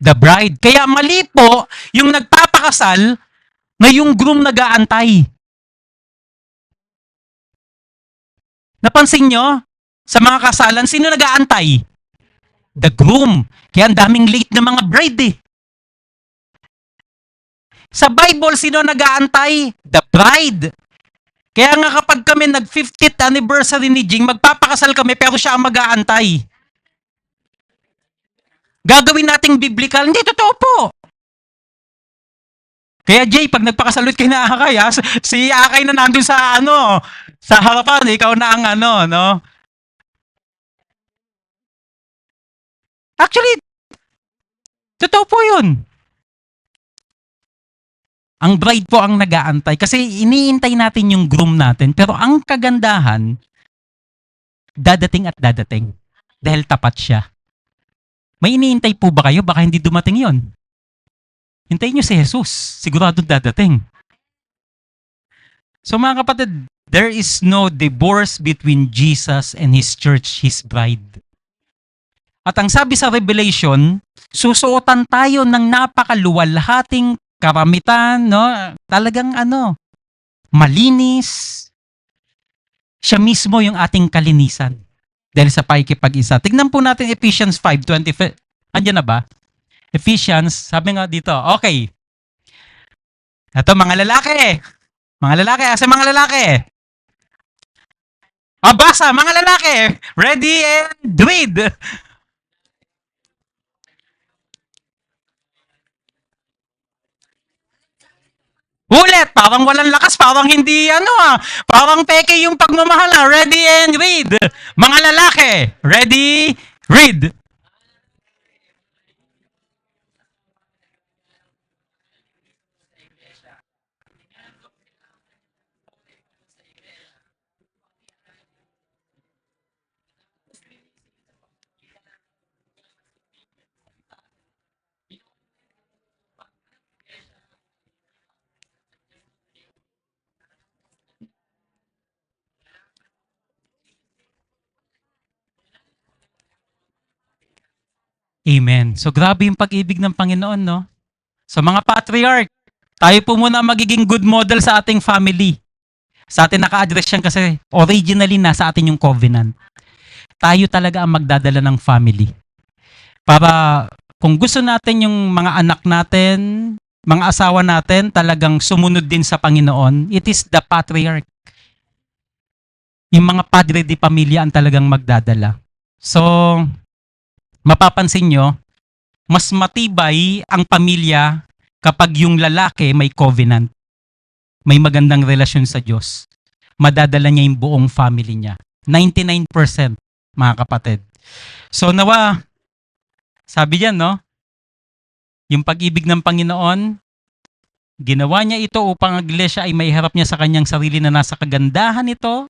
The bride. Kaya mali po yung nagpapakasal na yung groom nag-aantay. Napansin nyo? Sa mga kasalan, sino nag-aantay? The groom. Kaya ang daming late na mga bride eh. Sa Bible, sino nag-aantay? The bride. Kaya nga kapag kami nag-50th anniversary ni Jing, magpapakasal kami pero siya ang mag-aantay. Gagawin nating biblical. Hindi, totoo po. Kaya Jay, pag nagpakasalut kay na Akay, si Akay na nandun sa sa harapan, ikaw na ang no? Actually, totoo po yun. Ang bride po ang nag-aantay kasi iniintay natin yung groom natin. Pero ang kagandahan, dadating at dadating. Dahil tapat siya. May iniintay po ba kayo? Baka hindi dumating yon. Hintayin nyo si Jesus. Sigurado dadating. So mga kapatid, there is no divorce between Jesus and His church, His bride. At ang sabi sa Revelation, susuotan tayo ng napakaluwalhating karamitan, no? Talagang malinis. Siya mismo yung ating kalinisan. Dahil sa pakikipag-isa. Tignan po natin Ephesians 5:20. Andiyan na ba? Ephesians, sabi nga dito, okay. Ito, mga lalaki. Mga lalaki, asa mga lalaki? Basa, mga lalaki. Ready and read. Ulit, parang walang lakas, parang hindi parang peke yung pagmamahal. Ready and read. Mga lalaki, ready, read. Amen. So grabe yung pag-ibig ng Panginoon, no? Sa mga patriarch, tayo po muna ang magiging good model sa ating family. Sa atin naka-address yan kasi originally nasa atin yung covenant. Tayo talaga ang magdadala ng family. Para kung gusto natin yung mga anak natin, mga asawa natin talagang sumunod din sa Panginoon, it is the patriarch. Yung mga padre di pamilya ang talagang magdadala. So, mapapansin nyo, mas matibay ang pamilya kapag yung lalaki may covenant. May magandang relasyon sa Diyos. Madadala niya yung buong family niya. 99%, mga kapatid. So nawa, sabi diyan, no? Yung pag-ibig ng Panginoon, ginawa niya ito upang ang iglesia ay maiharap niya sa kanyang sarili na nasa kagandahan nito,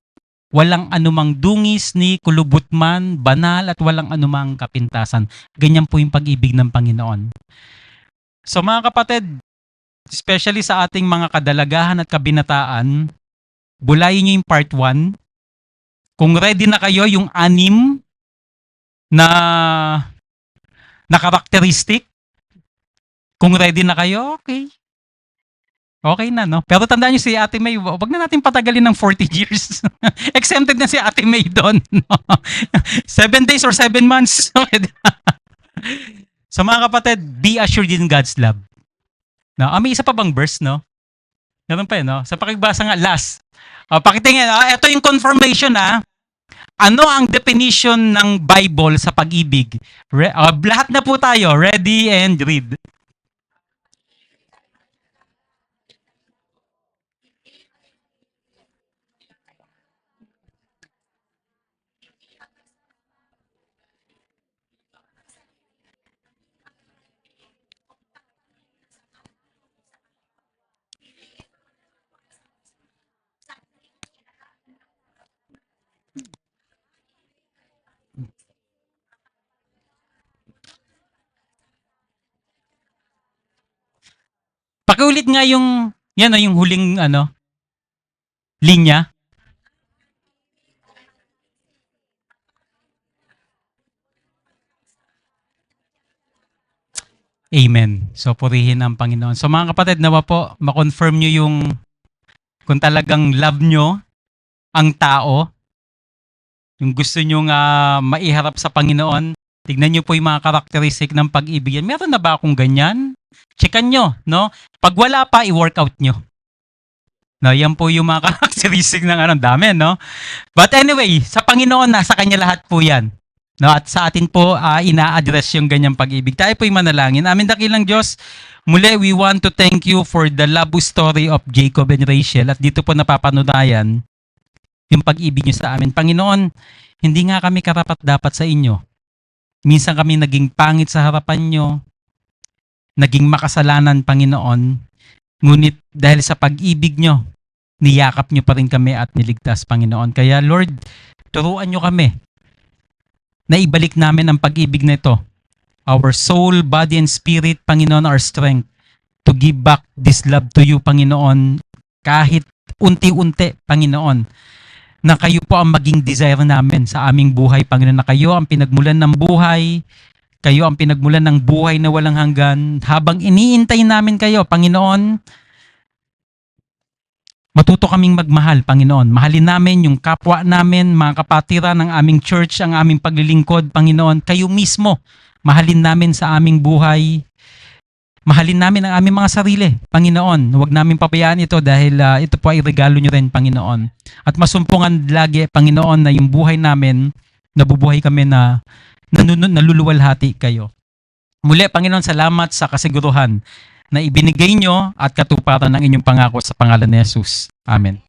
walang anumang dungis ni kulubot man, banal at walang anumang kapintasan. Ganyan po yung pag-ibig ng Panginoon. So mga kapatid, especially sa ating mga kadalagahan at kabinataan, bulayin niyo yung part 1. Kung ready na kayo, yung 6 na karakteristik, kung ready na kayo, okay. Okay na, no? Pero tandaan niyo si Ate May, wag na natin patagalin ng 40 years. Exempted na si Ate May doon. No? 7 days or 7 months. So mga kapatid, be assured in God's love. No? May isa pa bang verse, no? Meron pa no? Sa pakigbasa nga, last. Pakitingin, ito yung confirmation, Ano ang definition ng Bible sa pag-ibig? Lahat na po tayo, ready and read. Pakiulit nga yung, yung huling linya. Amen. So, purihin ang Panginoon. So, mga kapatid, nawa po, makonfirm nyo yung kung talagang love nyo ang tao, yung gusto nyo nga maiharap sa Panginoon, tignan nyo po yung mga karakteristik ng pag-ibig. Meron na ba akong ganyan? Checkan nyo, no? Pag wala pa, i-workout nyo. No, yan po yung mga karakteristik ng anong dami, no? But anyway, sa Panginoon, nasa Kanya lahat po yan. No, at sa atin po, ina-address yung ganyang pag-ibig. Tayo po'y manalangin. Amin dakilang Diyos, muli, we want to thank you for the love story of Jacob and Rachel. At dito po napapanunayan yung pag-ibig niyo sa amin. Panginoon, hindi nga kami karapat-dapat sa inyo. Minsan kami naging pangit sa harapan nyo, naging makasalanan, Panginoon. Ngunit dahil sa pag-ibig nyo, niyakap nyo pa rin kami at niligtas, Panginoon. Kaya Lord, turuan nyo kami na ibalik namin ang pag-ibig na ito. Our soul, body, and spirit, Panginoon, our strength to give back this love to you, Panginoon, kahit unti-unti, Panginoon, na kayo po ang maging desire namin sa aming buhay, Panginoon, na kayo ang pinagmulan ng buhay, kayo ang pinagmulan ng buhay na walang hanggan. Habang iniintay namin kayo, Panginoon, matuto kaming magmahal, Panginoon. Mahalin namin yung kapwa namin, mga kapatiran ng aming church, ang aming paglilingkod, Panginoon. Kayo mismo, mahalin namin sa aming buhay. Mahalin namin ang aming mga sarili, Panginoon. Huwag namin pabayaan ito dahil ito po ay regalo nyo rin, Panginoon. At masumpungan lagi, Panginoon, na yung buhay namin, nabubuhay kami na naluluwalhati kayo. Muli, Panginoon, salamat sa kasiguruhan na ibinigay nyo at katuparan ng inyong pangako sa pangalan ni Jesus. Amen.